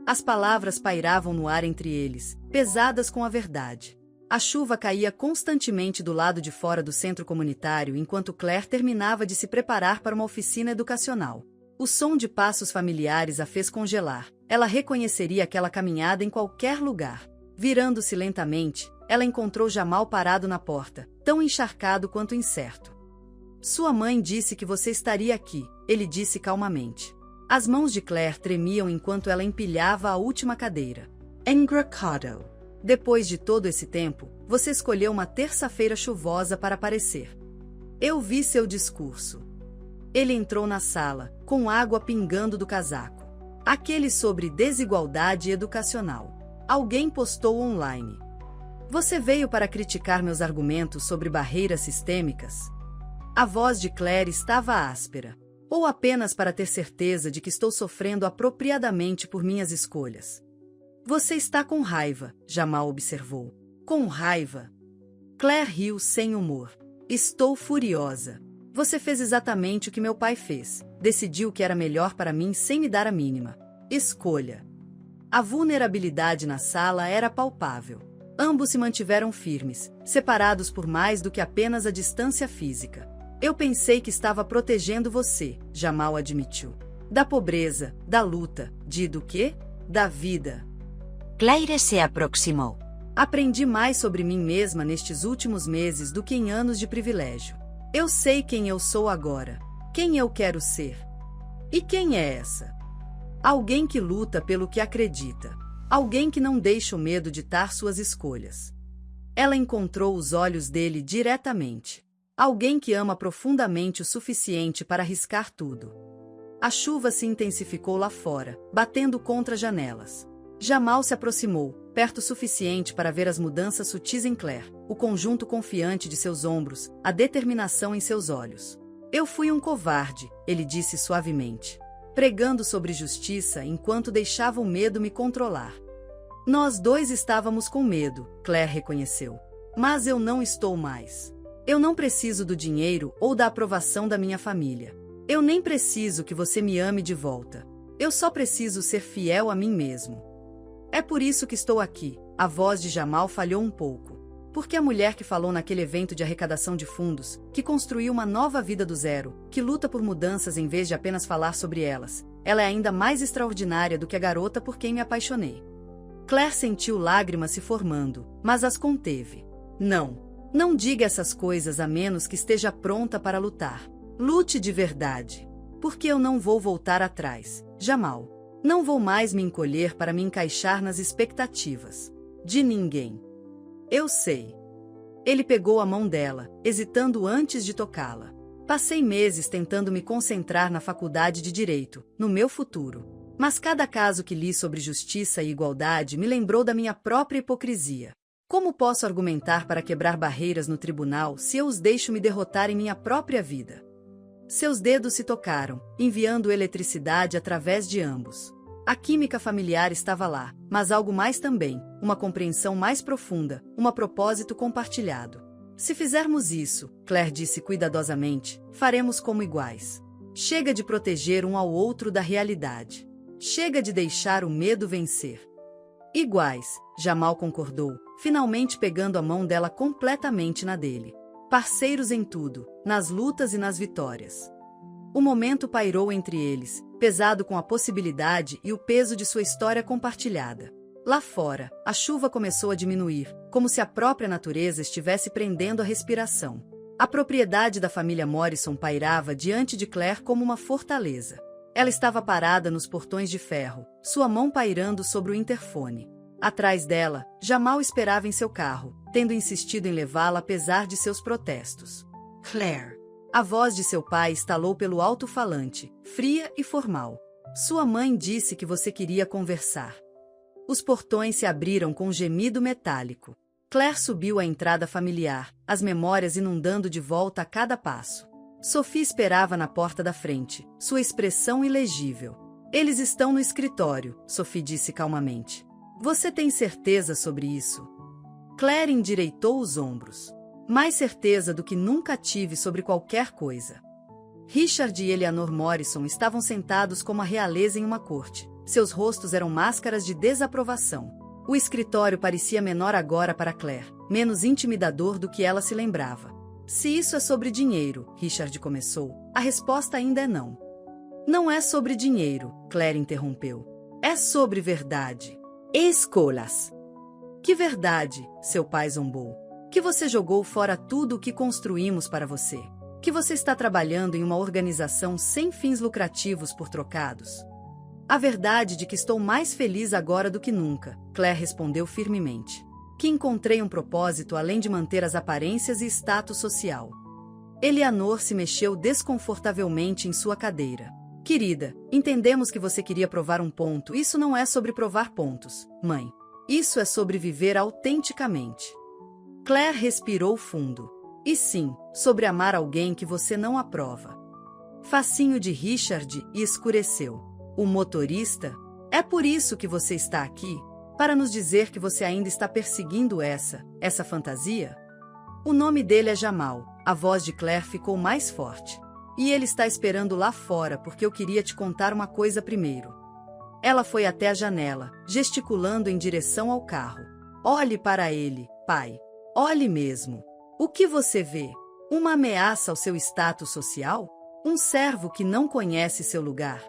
As palavras pairavam no ar entre eles, pesadas com a verdade. A chuva caía constantemente do lado de fora do centro comunitário enquanto Claire terminava de se preparar para uma oficina educacional. O som de passos familiares a fez congelar. Ela reconheceria aquela caminhada em qualquer lugar. Virando-se lentamente, ela encontrou Jamal parado na porta, tão encharcado quanto incerto. Sua mãe disse que você estaria aqui, ele disse calmamente. As mãos de Claire tremiam enquanto ela empilhava a última cadeira. Engraçado. Depois de todo esse tempo, você escolheu uma terça-feira chuvosa para aparecer. Eu vi seu discurso. Ele entrou na sala, com água pingando do casaco. Aquele sobre desigualdade educacional. Alguém postou online. Você veio para criticar meus argumentos sobre barreiras sistêmicas? A voz de Claire estava áspera. Ou apenas para ter certeza de que estou sofrendo apropriadamente por minhas escolhas? Você está com raiva, Jamal observou. Com raiva? Claire riu sem humor. Estou furiosa. Você fez exatamente o que meu pai fez. Decidiu o que era melhor para mim sem me dar a mínima escolha. A vulnerabilidade na sala era palpável. Ambos se mantiveram firmes, separados por mais do que apenas a distância física. Eu pensei que estava protegendo você, Jamal admitiu. Da pobreza, da luta, do quê? Da vida. Claire se aproximou. Aprendi mais sobre mim mesma nestes últimos meses do que em anos de privilégio. Eu sei quem eu sou agora, quem eu quero ser. E quem é essa? Alguém que luta pelo que acredita. Alguém que não deixa o medo ditar suas escolhas. Ela encontrou os olhos dele diretamente. Alguém que ama profundamente o suficiente para arriscar tudo. A chuva se intensificou lá fora, batendo contra janelas. Jamal se aproximou, perto o suficiente para ver as mudanças sutis em Claire, o conjunto confiante de seus ombros, a determinação em seus olhos. Eu fui um covarde, ele disse suavemente. Pregando sobre justiça enquanto deixava o medo me controlar. Nós dois estávamos com medo, Claire reconheceu. Mas eu não estou mais. Eu não preciso do dinheiro ou da aprovação da minha família. Eu nem preciso que você me ame de volta. Eu só preciso ser fiel a mim mesmo. É por isso que estou aqui. A voz de Jamal falhou um pouco. Porque a mulher que falou naquele evento de arrecadação de fundos, que construiu uma nova vida do zero, que luta por mudanças em vez de apenas falar sobre elas, ela é ainda mais extraordinária do que a garota por quem me apaixonei. Claire sentiu lágrimas se formando, mas as conteve. Não diga essas coisas a menos que esteja pronta para lutar. Lute de verdade. Porque eu não vou voltar atrás, Jamal. Não vou mais me encolher para me encaixar nas expectativas de ninguém. Eu sei. Ele pegou a mão dela, hesitando antes de tocá-la. Passei meses tentando me concentrar na faculdade de Direito, no meu futuro. Mas cada caso que li sobre justiça e igualdade me lembrou da minha própria hipocrisia. Como posso argumentar para quebrar barreiras no tribunal se eu os deixo me derrotar em minha própria vida? Seus dedos se tocaram, enviando eletricidade através de ambos. A química familiar estava lá, mas algo mais também, uma compreensão mais profunda, um propósito compartilhado. Se fizermos isso, Claire disse cuidadosamente, faremos como iguais. Chega de proteger um ao outro da realidade. Chega de deixar o medo vencer. Iguais, Jamal concordou, finalmente pegando a mão dela completamente na dele. Parceiros em tudo, nas lutas e nas vitórias. O momento pairou entre eles, pesado com a possibilidade e o peso de sua história compartilhada. Lá fora, a chuva começou a diminuir, como se a própria natureza estivesse prendendo a respiração. A propriedade da família Morrison pairava diante de Claire como uma fortaleza. Ela estava parada nos portões de ferro, sua mão pairando sobre o interfone. Atrás dela, Jamal esperava em seu carro, tendo insistido em levá-la apesar de seus protestos. Claire. A voz de seu pai estalou pelo alto-falante, fria e formal. Sua mãe disse que você queria conversar. Os portões se abriram com um gemido metálico. Claire subiu a entrada familiar, as memórias inundando de volta a cada passo. Sophie esperava na porta da frente, sua expressão ilegível. Eles estão no escritório, Sophie disse calmamente. Você tem certeza sobre isso? Claire endireitou os ombros. Mais certeza do que nunca tive sobre qualquer coisa. Richard e Eleanor Morrison estavam sentados como a realeza em uma corte. Seus rostos eram máscaras de desaprovação. O escritório parecia menor agora para Claire, menos intimidador do que ela se lembrava. Se isso é sobre dinheiro, Richard começou, a resposta ainda é não. Não é sobre dinheiro, Claire interrompeu. É sobre verdade. Escolas. Que verdade, seu pai zombou. Que você jogou fora tudo o que construímos para você. Que você está trabalhando em uma organização sem fins lucrativos por trocados. A verdade de que estou mais feliz agora do que nunca, Claire respondeu firmemente. Que encontrei um propósito além de manter as aparências e status social. Eleanor se mexeu desconfortavelmente em sua cadeira. Querida, entendemos que você queria provar um ponto. Isso não é sobre provar pontos, mãe. Isso é sobre viver autenticamente. Claire respirou fundo. E sim, sobre amar alguém que você não aprova. Facinho de Richard e escureceu. O motorista? É por isso que você está aqui? Para nos dizer que você ainda está perseguindo essa fantasia? O nome dele é Jamal. A voz de Claire ficou mais forte. E ele está esperando lá fora porque eu queria te contar uma coisa primeiro. Ela foi até a janela, gesticulando em direção ao carro. Olhe para ele, pai. Olhe mesmo. O que você vê? Uma ameaça ao seu status social? Um servo que não conhece seu lugar?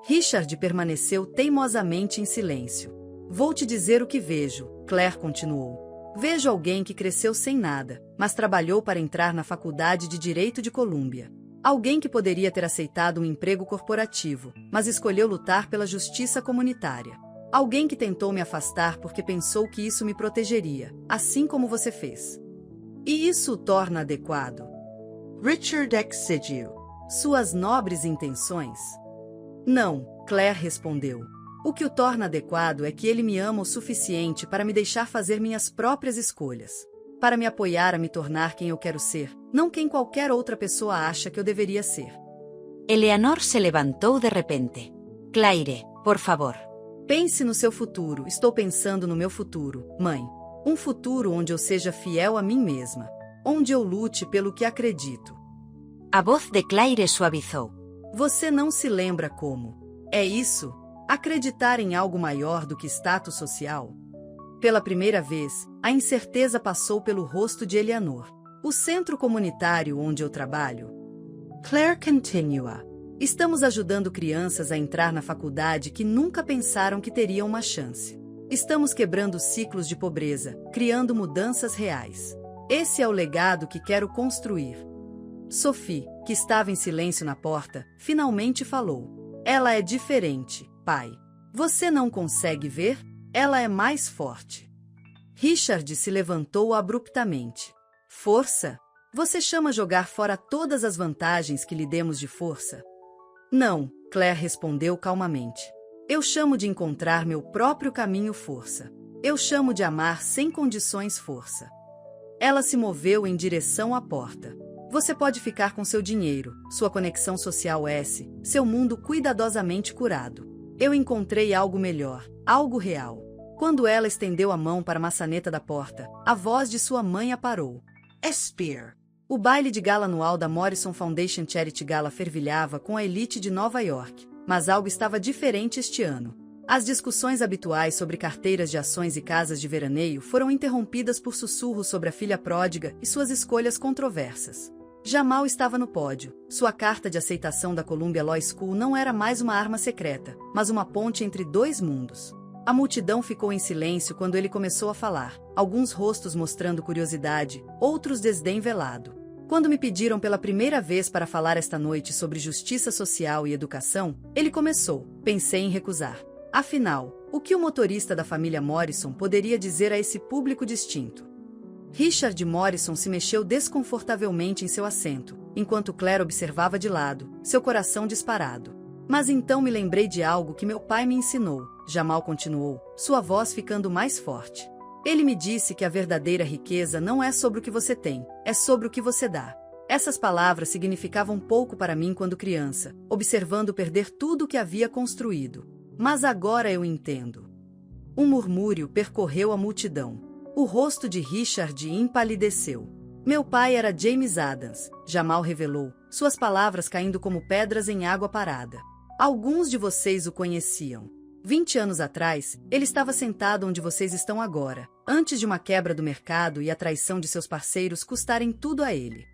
Richard permaneceu teimosamente em silêncio. Vou te dizer o que vejo, Claire continuou. Vejo alguém que cresceu sem nada, mas trabalhou para entrar na Faculdade de Direito de Colômbia. Alguém que poderia ter aceitado um emprego corporativo, mas escolheu lutar pela justiça comunitária. Alguém que tentou me afastar porque pensou que isso me protegeria, assim como você fez. E isso o torna adequado. Richard exigiu. Suas nobres intenções? Não, Claire respondeu. O que o torna adequado é que ele me ama o suficiente para me deixar fazer minhas próprias escolhas. Para me apoiar a me tornar quem eu quero ser, não quem qualquer outra pessoa acha que eu deveria ser. Eleanor se levantou de repente. Claire, por favor. Pense no seu futuro. Estou pensando no meu futuro, mãe. Um futuro onde eu seja fiel a mim mesma. Onde eu lute pelo que acredito. A voz de Claire suavizou. Você não se lembra como? É isso? Acreditar em algo maior do que status social? Pela primeira vez, a incerteza passou pelo rosto de Eleanor. O centro comunitário onde eu trabalho. Claire continua. Estamos ajudando crianças a entrar na faculdade que nunca pensaram que teriam uma chance. Estamos quebrando ciclos de pobreza, criando mudanças reais. Esse é o legado que quero construir. Sophie, que estava em silêncio na porta, finalmente falou. Ela é diferente, pai. Você não consegue ver? Ela é mais forte. Richard se levantou abruptamente. Força? Você chama jogar fora todas as vantagens que lhe demos de força? Não, Claire respondeu calmamente. Eu chamo de encontrar meu próprio caminho força. Eu chamo de amar sem condições força. Ela se moveu em direção à porta. Você pode ficar com seu dinheiro, sua conexão social seu mundo cuidadosamente curado. Eu encontrei algo melhor, algo real. Quando ela estendeu a mão para a maçaneta da porta, a voz de sua mãe a parou. Spear. O baile de gala anual da Morrison Foundation Charity Gala fervilhava com a elite de Nova York, mas algo estava diferente este ano. As discussões habituais sobre carteiras de ações e casas de veraneio foram interrompidas por sussurros sobre a filha pródiga e suas escolhas controversas. Jamal estava no pódio. Sua carta de aceitação da Columbia Law School não era mais uma arma secreta, mas uma ponte entre dois mundos. A multidão ficou em silêncio quando ele começou a falar, alguns rostos mostrando curiosidade, outros desdém velado. Quando me pediram pela primeira vez para falar esta noite sobre justiça social e educação, ele começou. Pensei em recusar. Afinal, O que o motorista da família Morrison poderia dizer a esse público distinto? Richard Morrison se mexeu desconfortavelmente em seu assento, enquanto Claire observava de lado, seu coração disparado. Mas então me lembrei de algo que meu pai me ensinou, Jamal continuou, sua voz ficando mais forte. Ele me disse que a verdadeira riqueza não é sobre o que você tem, é sobre o que você dá. Essas palavras significavam pouco para mim quando criança, observando perder tudo o que havia construído. Mas agora eu entendo. Um murmúrio percorreu a multidão. O rosto de Richard empalideceu. Meu pai era James Adams, Jamal revelou, suas palavras caindo como pedras em água parada. Alguns de vocês o conheciam. 20 anos atrás, ele estava sentado onde vocês estão agora, antes de uma quebra do mercado e a traição de seus parceiros custarem tudo a ele.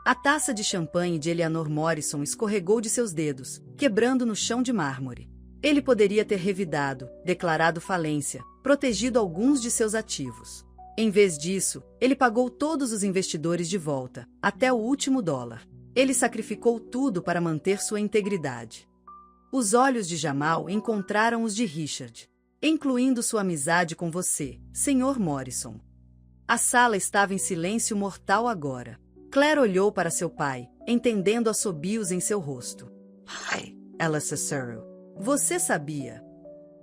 A taça de champanhe de Eleanor Morrison escorregou de seus dedos, quebrando no chão de mármore. Ele poderia ter revidado, declarado falência, protegido alguns de seus ativos. Em vez disso, ele pagou todos os investidores de volta, até o último dólar. Ele sacrificou tudo para manter sua integridade. Os olhos de Jamal encontraram os de Richard, incluindo sua amizade com você, Sr. Morrison. A sala estava em silêncio mortal agora. Claire olhou para seu pai, entendendo assobios em seu rosto. Pai, ela sussurrou. Você sabia?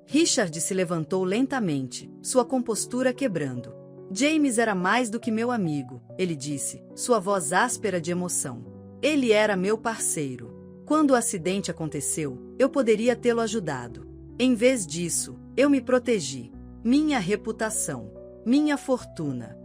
Richard se levantou lentamente, sua compostura quebrando. James era mais do que meu amigo, ele disse, sua voz áspera de emoção. Ele era meu parceiro. Quando o acidente aconteceu, eu poderia tê-lo ajudado. Em vez disso, eu me protegi. Minha reputação. Minha fortuna.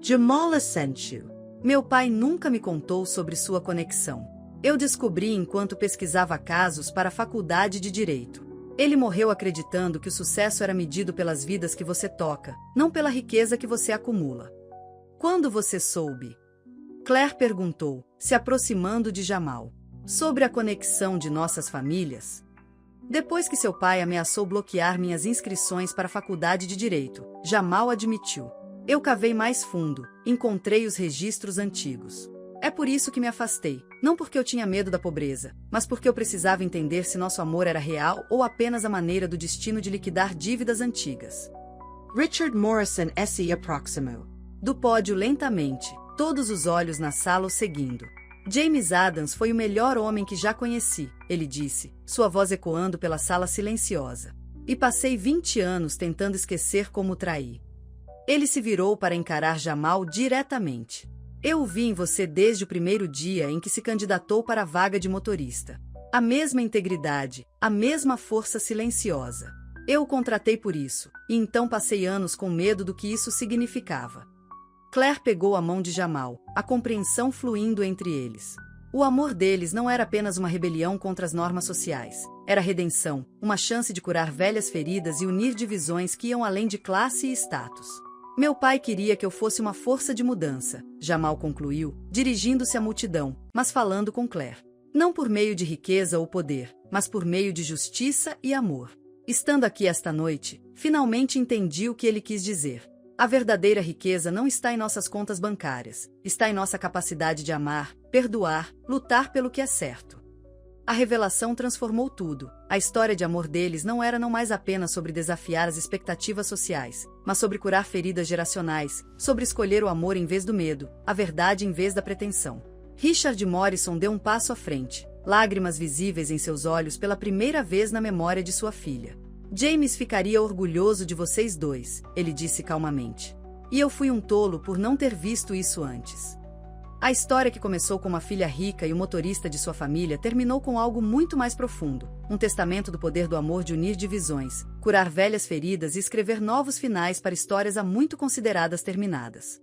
Jamal assentiu. Meu pai nunca me contou sobre sua conexão. Eu descobri enquanto pesquisava casos para a faculdade de Direito. Ele morreu acreditando que o sucesso era medido pelas vidas que você toca, não pela riqueza que você acumula. Quando você soube? Claire perguntou, se aproximando de Jamal. Sobre a conexão de nossas famílias? Depois que seu pai ameaçou bloquear minhas inscrições para a faculdade de Direito, Jamal admitiu. Eu cavei mais fundo, encontrei os registros antigos. É por isso que me afastei, não porque eu tinha medo da pobreza, mas porque eu precisava entender se nosso amor era real ou apenas a maneira do destino de liquidar dívidas antigas. Richard Morrison se aproximou. Do pódio lentamente, todos os olhos na sala o seguindo. James Adams foi o melhor homem que já conheci, ele disse, sua voz ecoando pela sala silenciosa. E passei 20 anos tentando esquecer como o traí. Ele se virou para encarar Jamal diretamente. Eu o vi em você desde o primeiro dia em que se candidatou para a vaga de motorista. A mesma integridade, a mesma força silenciosa. Eu o contratei por isso, e então passei anos com medo do que isso significava. Claire pegou a mão de Jamal, a compreensão fluindo entre eles. O amor deles não era apenas uma rebelião contra as normas sociais. Era redenção, uma chance de curar velhas feridas e unir divisões que iam além de classe e status. Meu pai queria que eu fosse uma força de mudança, Jamal concluiu, dirigindo-se à multidão, mas falando com Claire. Não por meio de riqueza ou poder, mas por meio de justiça e amor. Estando aqui esta noite, finalmente entendi o que ele quis dizer. A verdadeira riqueza não está em nossas contas bancárias, está em nossa capacidade de amar, perdoar, lutar pelo que é certo. A revelação transformou tudo. A história de amor deles não era não mais apenas sobre desafiar as expectativas sociais, mas sobre curar feridas geracionais, sobre escolher o amor em vez do medo, a verdade em vez da pretensão. Richard Morrison deu um passo à frente, lágrimas visíveis em seus olhos pela primeira vez na memória de sua filha. James ficaria orgulhoso de vocês dois, ele disse calmamente. E eu fui um tolo por não ter visto isso antes. A história que começou com uma filha rica e o motorista de sua família terminou com algo muito mais profundo, um testamento do poder do amor de unir divisões, curar velhas feridas e escrever novos finais para histórias há muito consideradas terminadas.